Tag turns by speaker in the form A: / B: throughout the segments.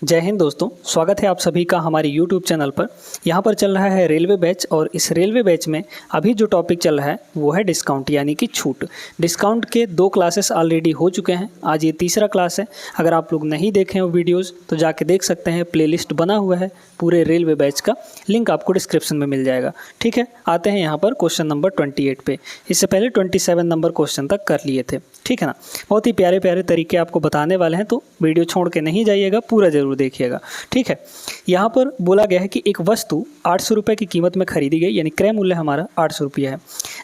A: जय हिंद दोस्तों, स्वागत है आप सभी का हमारे YouTube चैनल पर। यहाँ पर चल रहा है रेलवे बैच और इस रेलवे बैच में अभी जो टॉपिक चल रहा है वो है डिस्काउंट यानी कि छूट। डिस्काउंट के 2 क्लासेस ऑलरेडी हो चुके हैं, आज ये तीसरा क्लास है। अगर आप लोग नहीं देखे हो वीडियोज़ तो जाके देख सकते हैं, प्लेलिस्ट बना हुआ है पूरे रेलवे बैच का, लिंक आपको डिस्क्रिप्शन में मिल जाएगा। ठीक है, आते हैं यहाँ पर क्वेश्चन नंबर 28 पे। इससे पहले 27 नंबर क्वेश्चन तक कर लिए थे, ठीक है ना। बहुत ही प्यारे प्यारे तरीके आपको बताने वाले हैं, तो वीडियो छोड़ के नहीं जाइएगा, पूरा ज़रूर देखिएगा। ठीक है, यहाँ पर बोला गया है कि एक वस्तु 800 रुपये की कीमत में खरीदी गई, यानी क्रय मूल्य हमारा 800 रुपये है,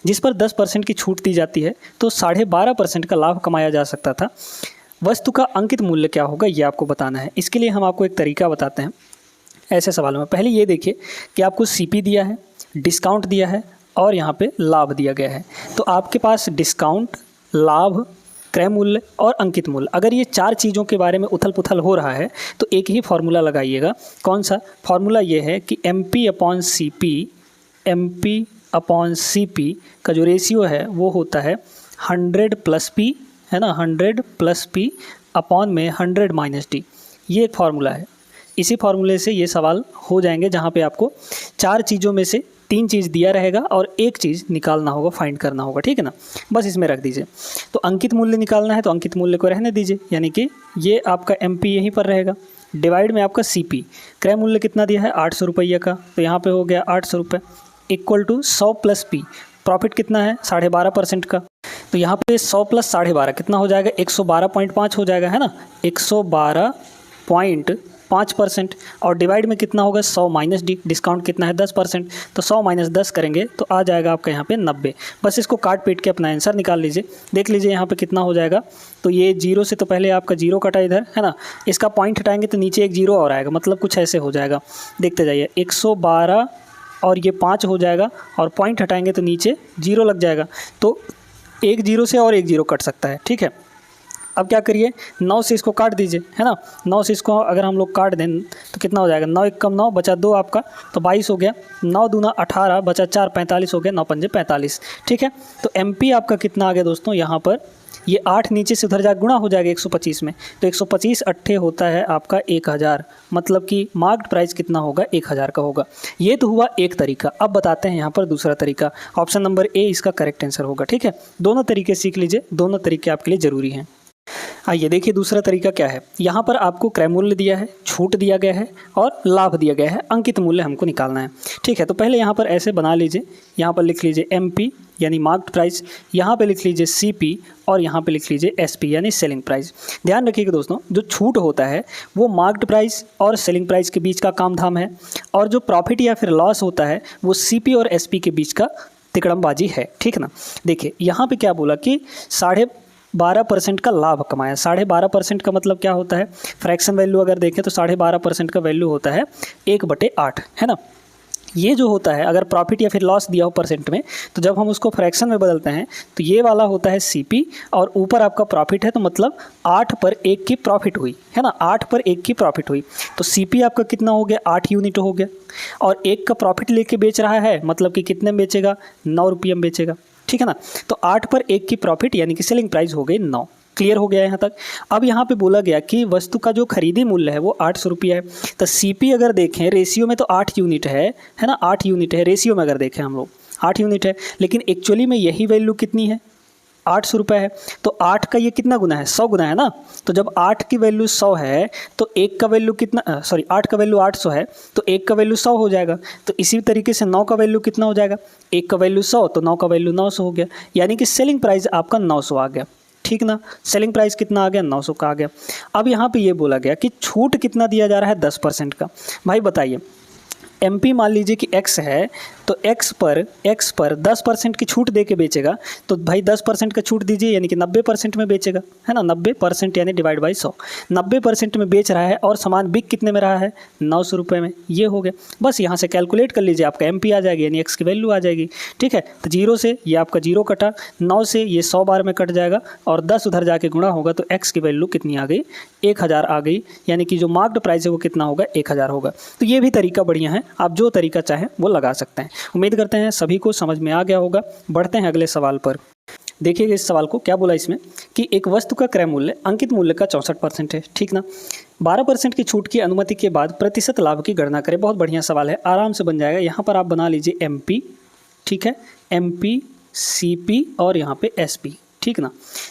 A: जिस पर 10% की छूट दी जाती है तो 12.5% का लाभ कमाया जा सकता था। वस्तु का अंकित मूल्य क्या होगा ये आपको बताना है। इसके लिए हम आपको एक तरीका बताते हैं ऐसे सवालों में। पहले ये देखिए कि आपको सीपी दिया है, डिस्काउंट दिया है और यहाँ पे लाभ दिया गया है। तो आपके पास डिस्काउंट, लाभ, क्रय मूल्य और अंकित मूल्य, अगर ये 4 चीज़ों के बारे में उथल पुथल हो रहा है तो एक ही फार्मूला लगाइएगा। कौन सा फार्मूला? ये है कि MP/CP का जो रेशियो है वो होता है 100 + P, है ना, 100 + P अपॉन में 100 - D। ये एक फार्मूला है। इसी फार्मूले से ये सवाल हो जाएंगे जहाँ पे आपको 4 चीज़ों में से 3 चीज़ दिया रहेगा और एक चीज़ निकालना होगा, फाइंड करना होगा, ठीक है ना। बस इसमें रख दीजिए। तो अंकित मूल्य निकालना है तो अंकित मूल्य को रहने दीजिए, यानी कि ये आपका MP यहीं पर रहेगा, डिवाइड में आपका CP। क्रय मूल्य कितना दिया है? 800 रुपये का, तो यहाँ पे हो गया 800 रुपये, इक्वल टू 100 + P। प्रॉफिट कितना है? 12.5% का, तो यहाँ पे 100 + 12.5 कितना हो जाएगा? 112.5 हो जाएगा, है ना, 112.5%। और डिवाइड में कितना होगा? 100 - D। डिस्काउंट कितना है? 10%, तो 100 - 10 करेंगे तो आ जाएगा आपका यहाँ पे 90। बस इसको काट पीट के अपना आंसर निकाल लीजिए। देख लीजिए यहाँ पे कितना हो जाएगा। तो ये 0 से तो पहले आपका 0 कटा इधर, है ना, इसका पॉइंट हटाएंगे तो नीचे एक 0 और आएगा, मतलब कुछ ऐसे हो जाएगा। देखते जाइए, 112 और ये 5 हो जाएगा और पॉइंट हटाएंगे तो नीचे 0 लग जाएगा। तो एक 0 से और एक 0 कट सकता है, ठीक है। अब क्या करिए, 9 से इसको काट दीजिए, है ना। 9 से इसको अगर हम लोग काट दें तो कितना हो जाएगा? 9 × 9 बचा 2 आपका, तो 22 हो गया। 9 दूना 18 बचा 4, 45 हो गया। 9 × 5 = 45, ठीक है। तो MP आपका कितना आ गया दोस्तों? यहाँ पर ये 8 नीचे से उधर जा गुणा हो जाएगा 125 में, तो 125 अट्ठे होता है आपका 1000, मतलब कि मार्क्ड प्राइस कितना होगा? 1000 का होगा। ये तो हुआ एक तरीका। अब बताते हैं यहाँ पर दूसरा तरीका। ऑप्शन नंबर A इसका करेक्ट आंसर होगा, ठीक है। दोनों तरीके सीख लीजिए, दोनों तरीके आपके लिए ज़रूरी हैं। आइए देखिए दूसरा तरीका क्या है। यहाँ पर आपको क्रय मूल्य दिया है, छूट दिया गया है और लाभ दिया गया है, अंकित मूल्य हमको निकालना है, ठीक है। तो पहले यहाँ पर ऐसे बना लीजिए, यहाँ पर लिख लीजिए MP यानी मार्क्ड प्राइस, यहाँ पे लिख लीजिए CP और यहाँ पे लिख लीजिए SP यानी सेलिंग प्राइस। ध्यान रखिएगा दोस्तों, जो छूट होता है वो मार्क्ड प्राइस और सेलिंग प्राइस के बीच का काम धाम है, और जो प्रॉफिट या फिर लॉस होता है वो CP और SP के बीच का तिकड़मबाजी है, ठीक है ना। देखिए यहाँ पे क्या बोला कि 12.5% का लाभ कमाया। 12.5% का मतलब क्या होता है? फ्रैक्शन वैल्यू अगर देखें तो 12.5% का वैल्यू होता है 1/8, है ना। ये जो होता है, अगर प्रॉफिट या फिर लॉस दिया हो परसेंट में, तो जब हम उसको फ्रैक्शन में बदलते हैं तो ये वाला होता है CP और ऊपर आपका प्रॉफिट है, तो मतलब 8/1 की प्रॉफिट हुई, है ना, 8/1 की प्रॉफिट हुई। तो CP आपका कितना हो गया? 8 यूनिट हो गया, और 1 का प्रॉफिट लेके बेच रहा है, मतलब कि कितने में बेचेगा? 9 रुपये में बेचेगा, ठीक है ना। तो 8/1 की प्रॉफिट यानी कि सेलिंग प्राइस हो गई 9। क्लियर हो गया यहाँ तक। अब यहाँ पे बोला गया कि वस्तु का जो खरीदी मूल्य है वो 800 रुपये है। तो CP अगर देखें रेशियो में तो 8 यूनिट है ना, 8 यूनिट है रेशियो में, अगर देखें हम लोग 8 यूनिट है, लेकिन एक्चुअली में यही वैल्यू कितनी है? 800 रुपये है। तो 8 का ये कितना गुना है? 100 गुना है ना। तो जब 8 की वैल्यू 100 है तो 1 का वैल्यू कितना, 8 का वैल्यू 800 है तो 1 का वैल्यू 100 हो जाएगा। तो इसी तरीके से 9 का वैल्यू कितना हो जाएगा? 1 का वैल्यू 100 तो 9 का वैल्यू 900 हो गया, यानी कि सेलिंग प्राइस आपका 900 आ गया, ठीक ना। सेलिंग प्राइस कितना आ गया? 900 का आ गया। अब यहाँ पे ये बोला गया कि छूट कितना दिया जा रहा है? 10% का। भाई बताइए, MP मान लीजिए कि X है, तो X पर 10% की छूट दे के बेचेगा, तो भाई 10% का छूट दीजिए, यानी कि 90% में बेचेगा, है ना। 90% यानी डिवाइड बाई 100, 90% में बेच रहा है और सामान बिक कितने में रहा है? 900 रुपये में। ये हो गया। बस यहाँ से कैलकुलेट कर लीजिए, आपका MP आ जाएगी, यानी X की वैल्यू आ जाएगी, ठीक है। तो 0 से ये आपका 0 कटा, 9 से ये 100 बार में कट जाएगा और 10 उधर जाके गुणा होगा, तो X की वैल्यू कितनी आ गई? 1000 आ गई, यानी कि जो मार्क्ड प्राइस है वो कितना होगा? 1000 होगा। तो ये भी तरीका बढ़िया है, आप जो तरीका चाहें वो लगा सकते हैं। उम्मीद करते हैं सभी को समझ में आ गया होगा। बढ़ते हैं अगले सवाल पर। देखिएगा इस सवाल को, क्या बोला इसमें कि एक वस्तु का क्रय मूल्य अंकित मूल्य का 64% है, ठीक ना। 12% की छूट की अनुमति के बाद प्रतिशत लाभ की गणना करें। बहुत बढ़िया सवाल है, आराम से बन जाएगा। यहाँ पर आप बना लीजिए MP, ठीक है, MP, CP और यहाँ पे SP, ठीक ना।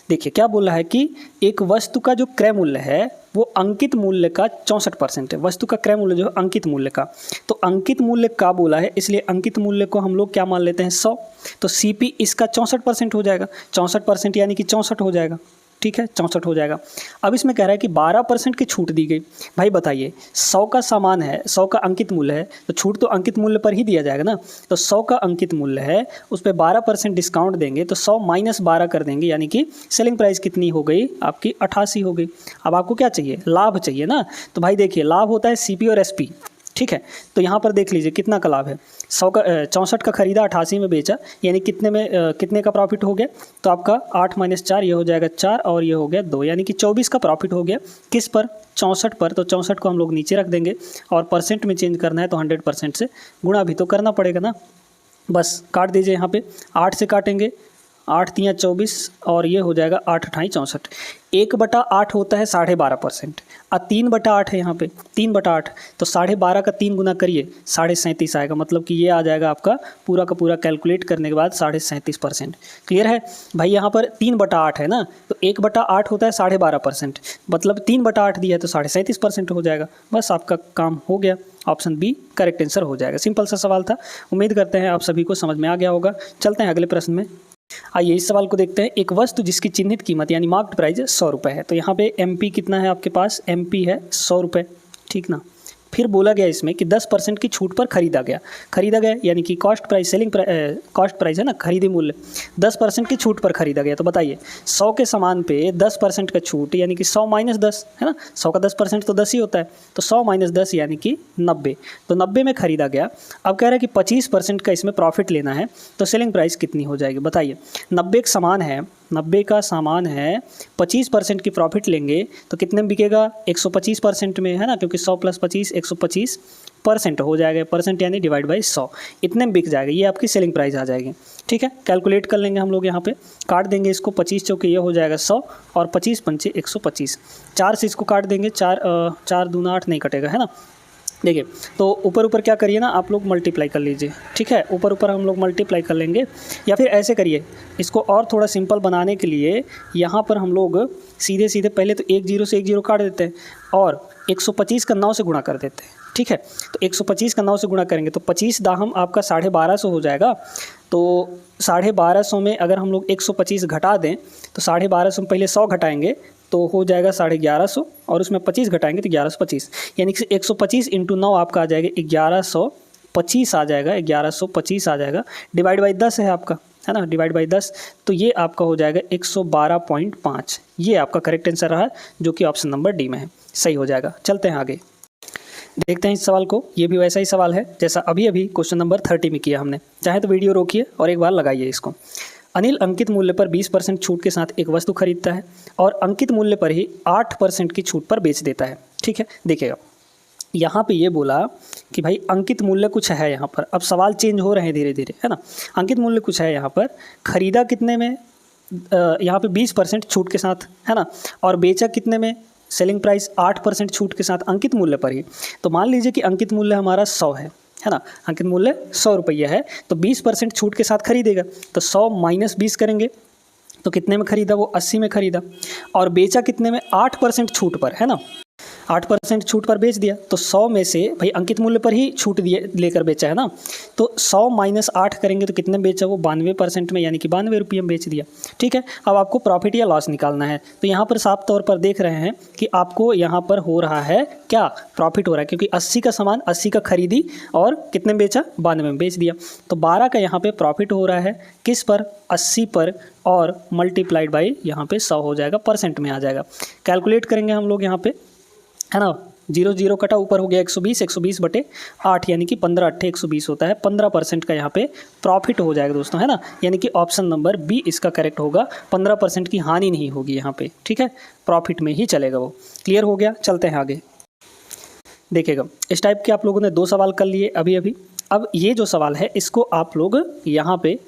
A: देखिए क्या बोल रहा है कि एक वस्तु का जो क्रय मूल्य है वो अंकित मूल्य का 64% है। वस्तु का क्रय मूल्य जो है अंकित मूल्य का, तो अंकित मूल्य का बोला है, इसलिए अंकित मूल्य को हम लोग क्या मान लेते हैं 100। तो CP इसका 64% हो जाएगा, 64% यानी कि 64 हो जाएगा, ठीक है, 64 हो जाएगा। अब इसमें कह रहा है कि 12% की छूट दी गई। भाई बताइए 100 का सामान है, 100 का अंकित मूल्य है, तो छूट तो अंकित मूल्य पर ही दिया जाएगा ना। तो 100 का अंकित मूल्य है, उस पर 12% डिस्काउंट देंगे तो 100 - 12 कर देंगे, यानी कि सेलिंग प्राइस कितनी हो गई आपकी 88 हो गई। अब आपको क्या चाहिए, लाभ चाहिए ना। तो भाई देखिए लाभ होता है CP और SP, ठीक है। तो यहाँ पर देख लीजिए कितना का लाभ है, 100 का 64 का खरीदा, 88 में बेचा, यानी कितने में कितने का प्रॉफिट हो गया। तो आपका 8 - 4 ये हो जाएगा 4 और ये हो गया 2, यानी कि 24 का प्रॉफिट हो गया। किस पर, 64 पर। तो 64 को हम लोग नीचे रख देंगे और परसेंट में चेंज करना है तो 100% से गुणा भी तो करना पड़ेगा ना। बस काट दीजिए, यहाँ पे 8 से काटेंगे, 8 × 24 और ये हो जाएगा 8 × 8 = 64। 1/8 होता है 12.5%, और 3/8 है यहाँ पे, 3/8, तो 12.5 का 3 गुना करिए 37.5 आएगा। मतलब कि ये आ जाएगा आपका पूरा का पूरा कैलकुलेट करने के बाद 37.5%। क्लियर है भाई। यहाँ पर 3/8 है ना, तो 1/8 होता है 12.5%, मतलब 3/8 दिया है तो 37.5% हो जाएगा। बस आपका काम हो गया, ऑप्शन B करेक्ट आंसर हो जाएगा। सिंपल सा सवाल था, उम्मीद करते हैं आप सभी को समझ में आ गया होगा। चलते हैं अगले प्रश्न में। आइए इस सवाल को देखते हैं। एक वस्तु जिसकी चिन्हित कीमत यानी मार्क्ड प्राइस 100 रुपये है, तो यहाँ पे MP कितना है आपके पास, MP है 100 रुपये, ठीक ना। फिर बोला गया इसमें कि 10% की छूट पर खरीदा गया यानी कि कॉस्ट प्राइस, कॉस्ट प्राइस है ना, खरीदी मूल्य, 10% की छूट पर खरीदा गया। तो बताइए 100 के सामान पे 10% का छूट यानी कि 100 - 10 है ना, 100 का 10% तो 10 ही होता है, तो 100 - 10 यानी कि 90। तो 90 में खरीदा गया। अब कह रहा है कि 25% का इसमें प्रॉफिट लेना है, तो सेलिंग प्राइस कितनी हो जाएगी बताइए। 90 का सामान है, 90 का सामान है, 25% की प्रॉफिट लेंगे तो कितने में बिकेगा, 125% में है ना, क्योंकि 100 + 25 125% हो जाएगा। परसेंट यानी डिवाइड बाई 100, इतने में बिक जाएगा, ये आपकी सेलिंग प्राइस आ जाएगी। ठीक है, कैलकुलेट कर लेंगे हम लोग, यहाँ पे काट देंगे इसको, 25 चौके ये हो जाएगा 100 और 25 पंचे 125, 4 से इसको काट देंगे, 4 दूना 8 नहीं कटेगा है ना। देखिए तो ऊपर ऊपर क्या करिए ना आप लोग, मल्टीप्लाई कर लीजिए। ठीक है, ऊपर ऊपर हम लोग मल्टीप्लाई कर लेंगे, या फिर ऐसे करिए, इसको और थोड़ा सिंपल बनाने के लिए यहाँ पर हम लोग सीधे सीधे पहले तो 1 0 से 1 0 काट देते हैं और 125 का 9 से गुणा कर देते हैं। ठीक है, तो 125 का 9 से गुणा करेंगे तो 25 दाहम आपका 1250 हो जाएगा। तो 1250 में अगर हम लोग 125 घटा दें तो 1250 में पहले 100 घटाएंगे तो हो जाएगा 1150 और उसमें 25 घटाएंगे तो 1125, यानी कि 125 × 9 आपका आ जाएगा 1125 आ जाएगा, 1125 आ जाएगा। डिवाइड बाई 10 है आपका, है ना, डिवाइड बाई 10, तो ये आपका हो जाएगा 112.5। ये आपका करेक्ट आंसर रहा, जो कि ऑप्शन नंबर डी में है, सही हो जाएगा। चलते हैं आगे, देखते हैं इस सवाल को। ये भी वैसा ही सवाल है जैसा अभी अभी क्वेश्चन नंबर 30 में किया हमने। चाहे तो वीडियो रोकिए और एक बार लगाइए इसको। अनिल अंकित मूल्य पर 20% छूट के साथ एक वस्तु खरीदता है और अंकित मूल्य पर ही 8% की छूट पर बेच देता है। ठीक है, देखिएगा यहाँ पे ये बोला कि भाई अंकित मूल्य कुछ है यहाँ पर। अब सवाल चेंज हो रहे हैं धीरे धीरे, है ना। अंकित मूल्य कुछ है यहाँ पर, खरीदा कितने में, यहाँ पे 20% छूट के साथ, है ना, और बेचा कितने में, सेलिंग प्राइस 8% छूट के साथ अंकित मूल्य पर ही। तो मान लीजिए कि अंकित मूल्य हमारा 100 है ना, अंकित मूल्य 100 रुपये है, तो 20% छूट के साथ खरीदेगा, तो 100 - 20 करेंगे तो कितने में खरीदा, वो 80 में खरीदा, और बेचा कितने में, 8% छूट पर, है ना, 8% छूट पर बेच दिया। तो 100 में से भाई अंकित मूल्य पर ही छूट दिए लेकर बेचा है ना, तो 100 - 8 करेंगे तो कितने बेचा, वो 92% में, यानी कि 92 रुपये में बेच दिया। ठीक है, अब आपको प्रॉफिट या लॉस निकालना है, तो यहाँ पर साफ तौर पर देख रहे हैं कि आपको यहाँ पर हो रहा है क्या, प्रॉफिट हो रहा है, क्योंकि 80 का सामान 80 का खरीदी और कितने में बेचा, 92 में बेच दिया। तो 12 का यहाँ पे प्रॉफिट हो रहा है, किस पर, 80 पर, और मल्टीप्लाइड बाई यहाँ पे 100 हो जाएगा, परसेंट में आ जाएगा। कैलकुलेट करेंगे हम लोग यहाँ पे, है ना, 0 0 कटा, ऊपर हो गया 120, 120/8 यानी कि 15 8 120 होता है। 15% का यहाँ पे प्रॉफिट हो जाएगा दोस्तों, है ना, यानी कि ऑप्शन नंबर बी इसका करेक्ट होगा। 15% की हानि नहीं होगी यहाँ पे। ठीक है, प्रॉफिट में ही चलेगा वो। क्लियर हो गया, चलते हैं आगे। देखिएगा इस टाइप के आप लोगों ने 2 सवाल कर लिए अभी अभी। अब ये जो सवाल है इसको आप लोग यहाँ पे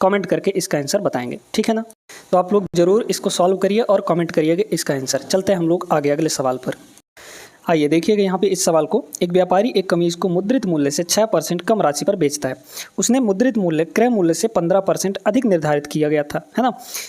A: कमेंट करके इसका आंसर बताएंगे, ठीक है ना। तो आप लोग ज़रूर इसको सॉल्व करिए और कमेंट करिएगा इसका आंसर। चलते हैं हम लोग आगे अगले सवाल पर। आइए देखिएगा यहाँ पे इस सवाल को, एक व्यापारी एक कमीज को मुद्रित मूल्य से 6% कम राशि पर बेचता है। उसने मुद्रित मूल्य क्रय मूल्य से 15% अधिक निर्धारित किया गया था, है ना।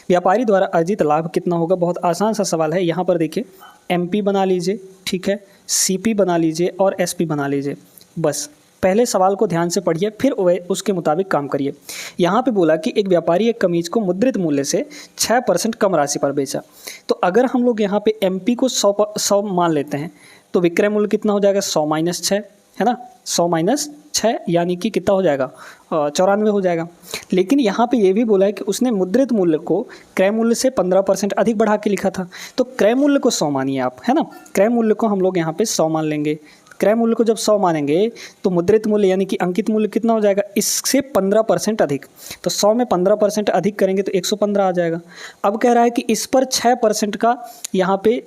A: व्यापारी द्वारा अर्जित लाभ कितना होगा? बहुत आसान सा सवाल है। यहाँ पर देखिए MP बना लीजिए, ठीक है, CP बना लीजिए और SP बना लीजिए। बस पहले सवाल को ध्यान से पढ़िए, फिर उसके मुताबिक काम करिए। यहाँ पे बोला कि एक व्यापारी एक कमीज को मुद्रित मूल्य से 6% कम राशि पर बेचा। तो अगर हम लोग यहाँ पे MP को 100 मान लेते हैं तो विक्रय मूल्य कितना हो जाएगा? 100 - 6, है ना। 100 - 6 यानी कि कितना हो जाएगा? 94 हो जाएगा। लेकिन यहाँ पे ये भी बोला है कि उसने मुद्रित मूल्य को क्रय मूल्य से 15% अधिक बढ़ा के लिखा था। तो क्रय मूल्य को 100 मानिए आप, है ना। क्रय मूल्य को हम लोग यहाँ पे 100 मान लेंगे। क्रय मूल्य को जब 100 मानेंगे तो मुद्रित मूल्य यानी कि अंकित मूल्य कितना हो जाएगा? इससे 15% अधिक। तो 100 में 15% अधिक करेंगे तो 115 आ जाएगा। अब कह रहा है कि इस पर 6% का यहाँ पे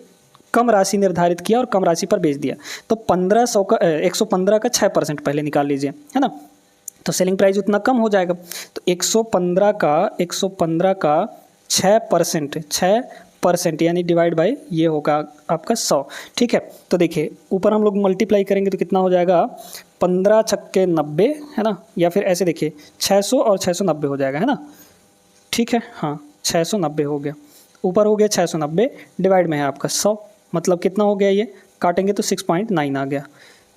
A: कम राशि निर्धारित किया और कम राशि पर बेच दिया। तो 115 का 6% पहले निकाल लीजिए, है ना। तो सेलिंग प्राइस उतना कम हो जाएगा। तो 115 का 6% यानी डिवाइड बाय ये होगा आपका 100, ठीक है। तो देखिए ऊपर हम लोग मल्टीप्लाई करेंगे तो कितना हो जाएगा? 15 छक्के 90, है ना। या फिर ऐसे देखिए 600 और 690 हो जाएगा, है ना। ठीक है, हाँ 690 हो गया। ऊपर हो गया 690, डिवाइड में है आपका 100, मतलब कितना हो गया? ये काटेंगे तो 6.9 आ गया।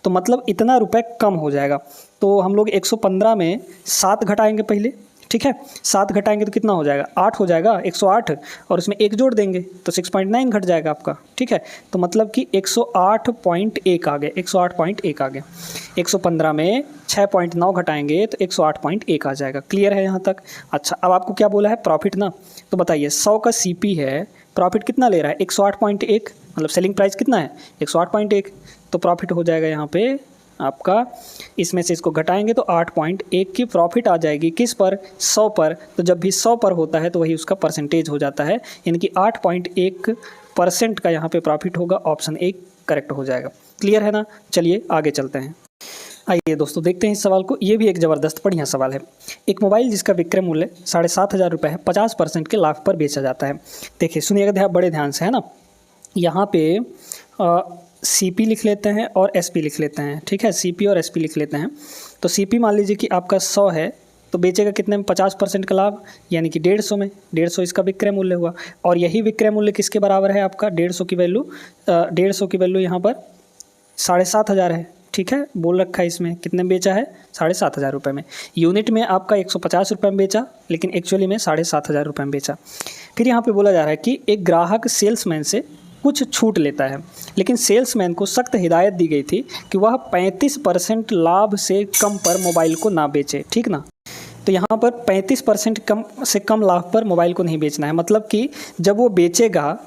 A: तो मतलब इतना रुपए कम हो जाएगा। तो हम लोग 115 में 7 घटाएंगे पहले, ठीक है। 7 घटाएंगे तो कितना हो जाएगा? 8 हो जाएगा, 108, और उसमें 1 जोड़ देंगे तो 6.9 घट जाएगा आपका, ठीक है। तो मतलब कि 108.1 आ गया, 108.1 आ गया। 115 में 6.9 घटाएंगे तो 108.1 आ जाएगा। क्लियर है यहाँ तक? अच्छा, अब आपको क्या बोला है? प्रॉफिट ना। तो बताइए 100 का CP है, प्रॉफिट कितना ले रहा है? 108.1, मतलब सेलिंग प्राइस कितना है? 108.1। तो प्रॉफिट हो जाएगा यहाँ पे आपका, इसमें से इसको घटाएंगे तो 8.1 की प्रॉफिट आ जाएगी। किस पर? 100 पर। तो जब भी 100 पर होता है तो वही उसका परसेंटेज हो जाता है, यानी कि 8.1% का यहाँ पे प्रॉफिट होगा। ऑप्शन 1 करेक्ट हो जाएगा। क्लियर है ना? चलिए आगे चलते हैं। आइए दोस्तों देखते हैं इस सवाल को। ये भी एक ज़बरदस्त बढ़िया सवाल है। एक मोबाइल जिसका विक्रय मूल्य 7,500 रुपये है 50% के लाभ पर बेचा जाता है। देखिए सुनिएगा बड़े ध्यान से, है ना। यहाँ पे CP लिख लेते हैं और SP लिख लेते हैं, ठीक है। CP और SP लिख लेते हैं। तो CP मान लीजिए कि आपका 100 है, तो बेचेगा कितने में? 50% का लाभ, यानी कि 150 में। 150 इसका विक्रय मूल्य हुआ। और यही विक्रय मूल्य किसके बराबर है आपका? 150 की वैल्यू 150 की वैल्यू यहाँ पर 7,500 है, ठीक है। बोल रखा है इसमें कितने में बेचा है? 7,500 रुपये में। यूनिट में आपका 150 रुपये में बेचा, लेकिन एक्चुअली में 7,500 रुपये में बेचा। फिर यहाँ पे बोला जा रहा है कि एक ग्राहक सेल्समैन से कुछ छूट लेता है, लेकिन सेल्समैन को सख्त हिदायत दी गई थी कि वह 35% लाभ से कम पर मोबाइल को ना बेचे, ठीक ना। तो यहाँ पर 35% कम से कम लाभ पर मोबाइल को नहीं बेचना है। मतलब कि जब वो बेचेगा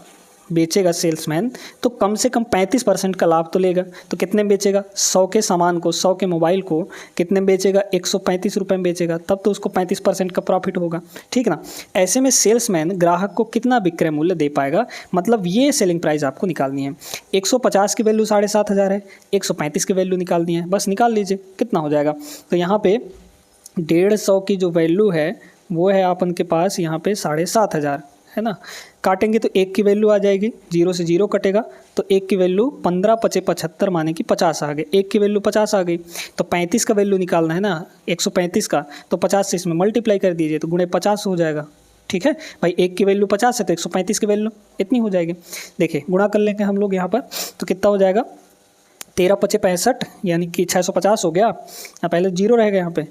A: सेल्समैन तो कम से कम 35% का लाभ तो लेगा। तो कितने में बेचेगा? 100 के सामान को, 100 के मोबाइल को कितने में बेचेगा? 135 रुपये में बेचेगा, तब तो उसको 35% का प्रॉफिट होगा, ठीक ना। ऐसे में सेल्समैन ग्राहक को कितना विक्रय मूल्य दे पाएगा? मतलब ये सेलिंग प्राइस आपको निकालनी है। 150 की वैल्यू 7,500 है, 135 की वैल्यू निकालनी है। बस निकाल लीजिए कितना हो जाएगा। तो यहाँ पे 150 की जो वैल्यू है वो है अपन के पास यहाँ पे 7,500, है ना। काटेंगे तो 1 की वैल्यू आ जाएगी, 0 से 0 कटेगा तो 1 की वैल्यू 15 × 75 माने कि 50 आ गए। 1 की वैल्यू 50 आ गई, तो 35 का वैल्यू निकालना है ना, 135 का। तो 50 से इसमें मल्टीप्लाई कर दीजिए तो गुणे 50 हो जाएगा, ठीक है भाई। 1 की वैल्यू 50 है तो 135 की वैल्यू इतनी हो जाएगी। देखिए गुणा कर लेंगे हम लोग यहाँ पर, तो कितना हो जाएगा? 13 × 5 = 65, यानी कि 650 हो गया। पहले 0 रहेगा यहाँ पे।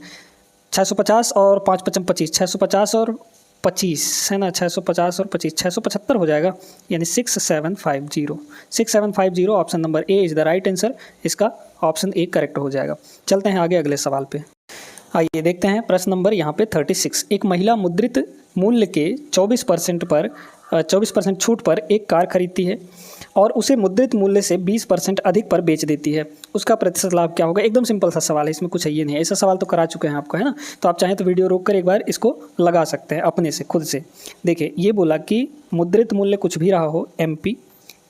A: 650 और 5 × 5 = 25, 650 और 25, है ना। 650 और 25 675 हो जाएगा, यानी 6750। Option number A is the right answer. इसका ऑप्शन ए करेक्ट हो जाएगा। चलते हैं आगे अगले सवाल पे। आइए देखते हैं प्रश्न नंबर यहाँ पे 36। एक महिला मुद्रित मूल्य के 24% छूट पर एक कार खरीदती है और उसे मुद्रित मूल्य से 20% अधिक पर बेच देती है। उसका प्रतिशत लाभ क्या होगा? एकदम सिंपल सा सवाल है, इसमें कुछ है ये नहीं है। ऐसा सवाल तो करा चुके हैं आपको, है ना। तो आप चाहें तो वीडियो रोक कर एक बार इसको लगा सकते हैं अपने से, खुद से। देखिए ये बोला कि मुद्रित मूल्य कुछ भी रहा हो, MP,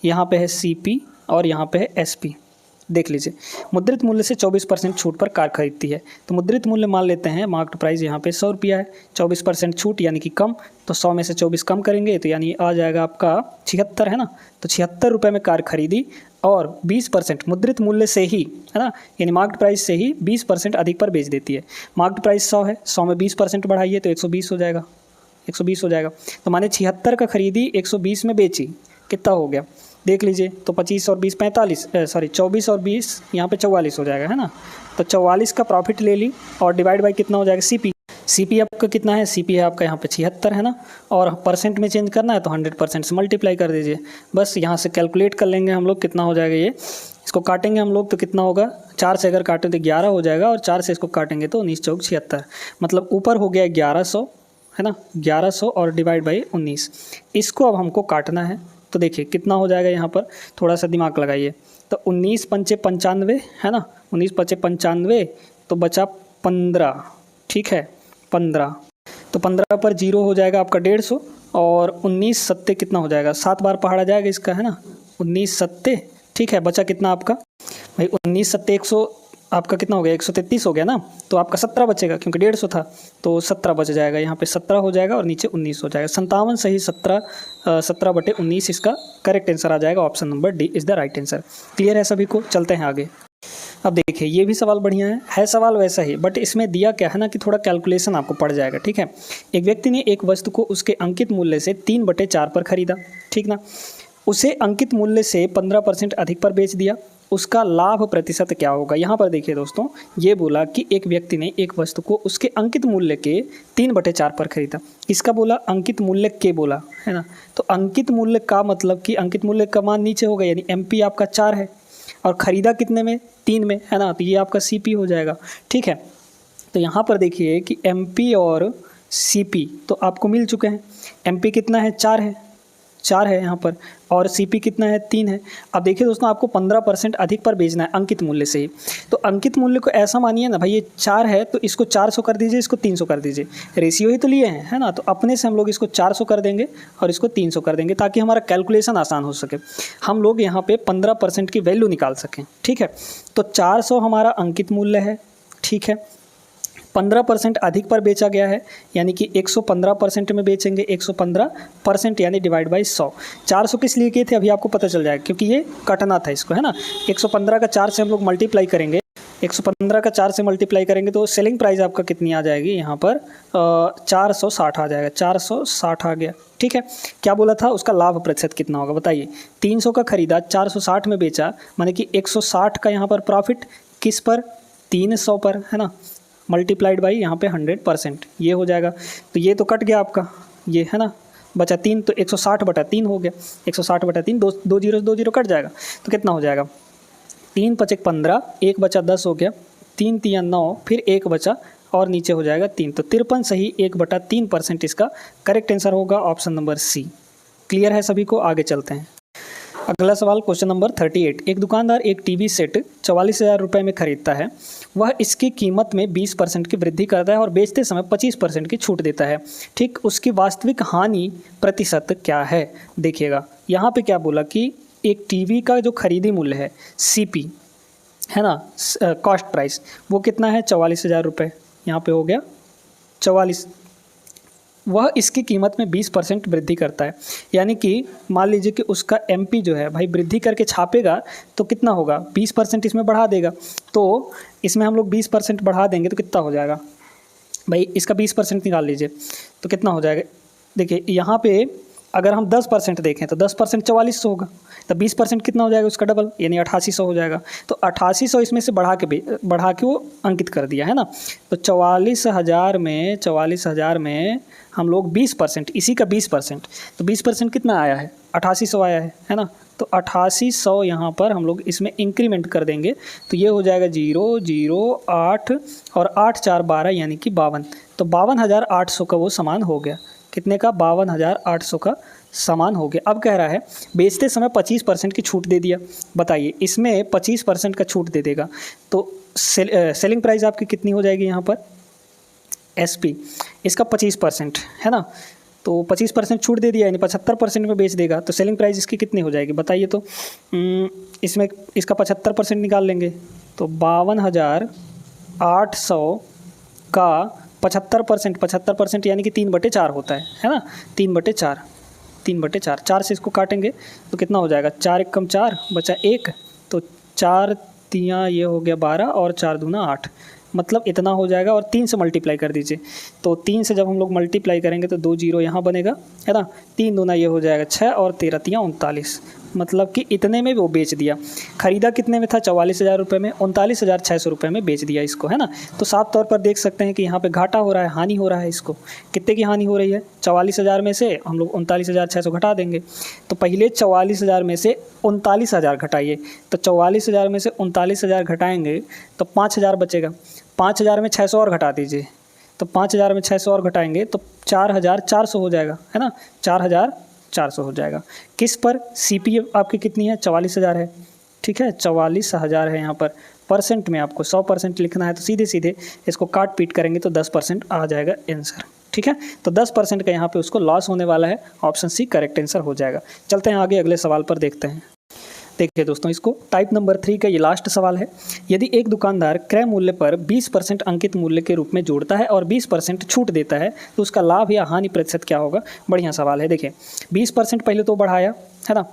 A: यहाँ पे है CP और यहाँ पे है SP। देख लीजिए, मुद्रित मूल्य से 24% छूट पर कार खरीदती है। तो मुद्रित मूल्य मान लेते हैं, मार्क्ड प्राइस यहाँ पे 100 रुपया है, 24% छूट यानी कि कम, तो 100 में से 24 कम करेंगे तो यानी आ जाएगा आपका 76 है ना। तो 76 रुपये में कार खरीदी और 20% मुद्रित मूल्य से ही है ना, यानी मार्क्ड प्राइस से ही 20% अधिक पर बेच देती है। मार्क्ड प्राइस 100 है, 100 में 20% बढ़ाइए तो 120 हो जाएगा, 120 हो जाएगा। तो माने 76 का खरीदी 120 में बेची, कितना हो गया देख लीजिए। तो 25 और 20 45, सॉरी 24 और 20 यहाँ पे 44 हो जाएगा है ना। तो 44 का प्रॉफिट ले ली और डिवाइड बाई कितना हो जाएगा सीपी। सीपी आपका कितना है, सीपी है आपका यहाँ पे 76 है ना, और परसेंट में चेंज करना है तो 100% से मल्टीप्लाई कर दीजिए। बस यहाँ से कैलकुलेट कर लेंगे हम लोग कितना हो जाएगा ये, इसको काटेंगे हम लोग तो कितना होगा, 4 से अगर काटें तो 11 हो जाएगा और 4 से इसको काटेंगे तो 19 चौक 76, मतलब ऊपर हो गया 1100 है ना, 1100 और डिवाइड बाई 19। इसको अब हमको काटना है तो देखिए कितना हो जाएगा, यहाँ पर थोड़ा सा दिमाग लगाइए। तो 19 पंचे 95 है ना, 19 पंचे 95 तो बचा 15, ठीक है 15। तो 15 पर 0 हो जाएगा आपका 150 और 19 सत्ते कितना हो जाएगा, 7 बार पहाड़ा जाएगा इसका है ना, 19 सत्ते, ठीक है। बचा कितना आपका भाई, 19 सत्ते 100 आपका कितना हो गया, 133 हो गया ना, तो आपका 17 बचेगा क्योंकि 150 था, तो 17 बच जाएगा, यहाँ पे 17 हो जाएगा और नीचे 19 हो जाएगा। 57 सही 17/19 इसका करेक्ट आंसर आ जाएगा। Option number D is the right answer. Clear है सभी को, चलते हैं आगे। अब देखिए ये भी सवाल बढ़िया है सवाल वैसा ही, बट इसमें दिया क्या है ना कि थोड़ा कैलकुलेशन आपको पड़ जाएगा, ठीक है। एक व्यक्ति ने एक वस्तु को उसके अंकित मूल्य से 3/4 पर खरीदा, ठीक ना, उसे अंकित मूल्य से 15% अधिक पर बेच दिया, उसका लाभ प्रतिशत क्या होगा। यहाँ पर देखिए दोस्तों, ये बोला कि एक व्यक्ति ने एक वस्तु को उसके अंकित मूल्य के 3/4 पर खरीदा। इसका बोला अंकित मूल्य के बोला है ना, तो अंकित मूल्य का मतलब कि अंकित मूल्य का मान नीचे होगा, यानी MP आपका 4 है और ख़रीदा कितने में, 3 में है ना, तो ये आपका CP हो जाएगा, ठीक है। तो यहाँ पर देखिए कि MP और CP तो आपको मिल चुके हैं। MP कितना है, 4 है यहाँ पर, और CP कितना है, 3 है। अब देखिए दोस्तों, आपको 15% अधिक पर बेचना है अंकित मूल्य से ही। तो अंकित मूल्य को ऐसा मानिए ना भाई, ये 4 है तो इसको 400 कर दीजिए, इसको 300 कर दीजिए, रेशियो ही तो लिए हैं है ना। तो अपने से हम लोग इसको 400 कर देंगे और इसको 300 कर देंगे ताकि हमारा कैलकुलेशन आसान हो सके, हम लोग यहाँ पर 15% की वैल्यू निकाल सकें, ठीक है। तो 400 हमारा अंकित मूल्य है, ठीक है, 15% अधिक पर बेचा गया है, यानी कि 115% में बेचेंगे, 115% यानी डिवाइड बाई 100। 400 किस लिए किए थे अभी आपको पता चल जाएगा, क्योंकि ये कटना था इसको है ना। 115 का 4 से हम लोग मल्टीप्लाई करेंगे, 115 का 4 से मल्टीप्लाई करेंगे तो सेलिंग प्राइस आपका कितनी आ जाएगी, यहाँ पर 460 आ जाएगा, 460 आ गया, ठीक है। क्या बोला था, उसका लाभ प्रतिशत कितना होगा बताइए। 300 का खरीदा, 460 में बेचा, माने कि 160 का यहाँ पर प्रॉफिट किस पर, 300 पर है ना, मल्टीप्लाइड बाई यहाँ पे 100%, ये हो जाएगा। तो ये तो कट गया आपका, ये है ना, बचा 3, तो 160/3 हो गया, 160/3, दो जीरो कट जाएगा, तो कितना हो जाएगा, 3 × 5 = 15, 1 बचा 10 हो गया, 3 × 3 = 9, फिर 1 बचा और नीचे हो जाएगा 3, तो 53 सही 1/3% इसका करेक्ट आंसर होगा, ऑप्शन नंबर C। क्लियर है सभी को, आगे चलते हैं। अगला सवाल क्वेश्चन नंबर 38। एक दुकानदार एक टीवी सेट 44,000 रुपये में खरीदता है, वह इसकी कीमत में 20% की वृद्धि करता है और बेचते समय 25% की छूट देता है, ठीक। उसकी वास्तविक हानि प्रतिशत क्या है। देखिएगा यहाँ पे क्या बोला कि एक टीवी का जो खरीदी मूल्य है CP है ना, कॉस्ट प्राइस, वो कितना है 44,000 रुपये, यहाँ पे हो गया 44, वह इसकी कीमत में 20% वृद्धि करता है, यानी कि मान लीजिए कि उसका MP जो है भाई वृद्धि करके छापेगा तो कितना होगा, 20% इसमें बढ़ा देगा। तो इसमें हम लोग 20% बढ़ा देंगे तो कितना हो जाएगा भाई, इसका 20% निकाल लीजिए तो कितना हो जाएगा। देखिए यहाँ पे अगर हम 10% देखें तो 10% 4400 होगा, तो 20% कितना हो जाएगा उसका डबल, यानी 8800 हो जाएगा। तो 8800 इसमें से बढ़ा के वो अंकित कर दिया है ना। तो 44,000 में हम लोग 20%, इसी का 20%, तो 20% कितना आया है, 8800 आया है ना। तो 8800 यहाँ पर हम लोग इसमें इंक्रीमेंट कर देंगे तो ये हो जाएगा 0 0 8 और 8 4 12 यानी कि 52। तो 52,800 का वो सामान हो गया, कितने का, 52,800 का सामान हो गया। अब कह रहा है बेचते समय 25% की छूट दे दिया, बताइए इसमें 25% का छूट दे देगा तो सेलिंग प्राइस आपकी कितनी हो जाएगी यहाँ पर, SP, इसका 25% है ना। तो 25% छूट दे दिया, यानी 75% में बेच देगा, तो सेलिंग प्राइस इसकी कितनी हो जाएगी बताइए। तो इसमें इसका 75% निकाल लेंगे तो 52,800 का 75% यानी कि 3/4 होता है ना, 3/4, 3/4, 4 से इसको काटेंगे तो कितना हो जाएगा, 4 एकम 4 बचा 1, तो 4 तियाँ ये हो गया 12 और 4 दूना 8, मतलब इतना हो जाएगा। और 3 से मल्टीप्लाई कर दीजिए, तो 3 से जब हम लोग मल्टीप्लाई करेंगे तो 2 जीरो यहाँ बनेगा, है ना, 3 दूना ये हो जाएगा 6 और 13 तियाँ 39, मतलब कि इतने में वो बेच दिया। ख़रीदा कितने में था, 44,000 रुपये में, 39,600 रुपये में बेच दिया इसको, है ना। तो साफ तौर पर देख सकते हैं कि यहाँ पे घाटा हो रहा है, हानि हो रहा है इसको। कितने की हानि हो रही है, 44,000 में से हम लोग 39,600 घटा देंगे, तो पहले 44,000 में से 39,000 घटाइए, तो 44,000 में से 39,000 घटाएंगे तो 5,000 बचेगा, 5,000 में 600 और घटा दीजिए, तो 5,000 में 600 और घटाएंगे तो 4,400 हो जाएगा, है ना, 4,400 हो जाएगा। किस पर, CP आपकी कितनी है, 44,000 है, ठीक है, 44,000 है। यहाँ पर परसेंट में आपको 100% लिखना है, तो सीधे सीधे इसको काट पीट करेंगे तो 10% आ जाएगा आंसर, ठीक है। तो 10% का यहाँ पे उसको लॉस होने वाला है, ऑप्शन सी करेक्ट आंसर हो जाएगा। चलते हैं आगे अगले सवाल पर देखते हैं। देखिए दोस्तों, इसको टाइप नंबर 3 का ये लास्ट सवाल है। यदि एक दुकानदार क्रय मूल्य पर 20% अंकित मूल्य के रूप में जोड़ता है और 20% छूट देता है तो उसका लाभ या हानि प्रतिशत क्या होगा। बढ़िया सवाल है। देखिए 20% पहले तो बढ़ाया, है ना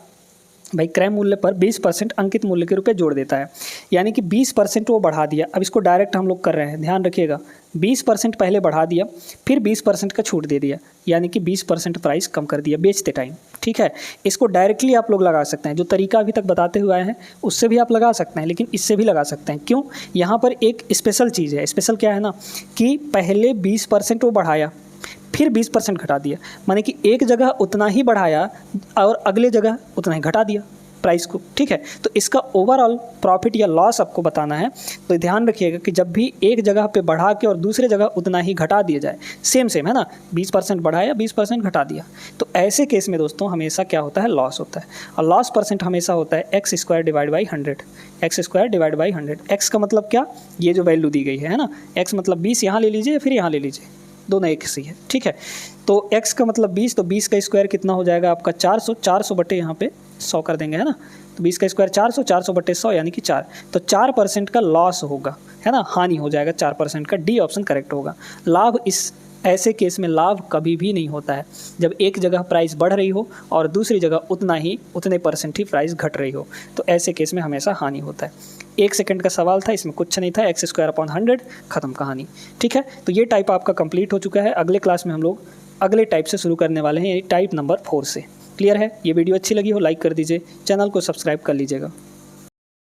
A: भाई, क्रय मूल्य पर 20% अंकित मूल्य के रूप में जोड़ देता है, यानी कि 20% वो बढ़ा दिया। अब इसको डायरेक्ट हम लोग कर रहे हैं, ध्यान रखिएगा, 20% पहले बढ़ा दिया, फिर 20% का छूट दे दिया, यानी कि 20% प्राइस कम कर दिया बेचते टाइम, ठीक है। इसको डायरेक्टली आप लोग लगा सकते हैं, जो तरीका अभी तक बताते हुए आए हैं उससे भी आप लगा सकते हैं, लेकिन इससे भी लगा सकते हैं। क्यों, यहाँ पर एक स्पेशल चीज़ है। स्पेशल क्या है ना, कि पहले 20% वो बढ़ाया, फिर 20% घटा दिया, माने कि एक जगह उतना ही बढ़ाया और अगले जगह उतना ही घटा दिया प्राइस को, ठीक है। तो इसका ओवरऑल प्रॉफिट या लॉस आपको बताना है, तो ध्यान रखिएगा कि जब भी एक जगह पे बढ़ा के और दूसरे जगह उतना ही घटा दिया जाए, सेम है ना, 20% बढ़ाया 20% घटा दिया, तो ऐसे केस में दोस्तों हमेशा क्या होता है, लॉस होता है। और लॉस परसेंट हमेशा होता है x² divide by 100, x² divide by 100। x का मतलब क्या, ये जो वैल्यू दी गई है ना, x मतलब 20 यहाँ ले लीजिए, फिर यहाँ ले लीजिए, दोनों एक सी है, ठीक है। तो x का मतलब 20, तो 20 का स्क्वायर कितना हो जाएगा आपका 400, 400 बटे यहाँ पे 100 कर देंगे, है ना। तो 20 का स्क्वायर 400, 400 बटे 100 यानी कि 4, तो 4% का लॉस होगा, है ना, हानि हो जाएगा 4% का। डी ऑप्शन करेक्ट होगा। लाभ, इस ऐसे केस में लाभ कभी भी नहीं होता है जब एक जगह प्राइस बढ़ रही हो और दूसरी जगह उतने परसेंट ही प्राइस घट रही हो, तो ऐसे केस में हमेशा हानि होता है। 1 सेकंड का सवाल था, इसमें कुछ नहीं था, x²/100, खत्म कहानी, ठीक है। तो ये टाइप आपका कंप्लीट हो चुका है। अगले क्लास में हम लोग अगले टाइप से शुरू करने वाले हैं, टाइप नंबर 4 से। क्लियर है। ये वीडियो अच्छी लगी हो लाइक कर दीजिए, चैनल को सब्सक्राइब कर लीजिएगा।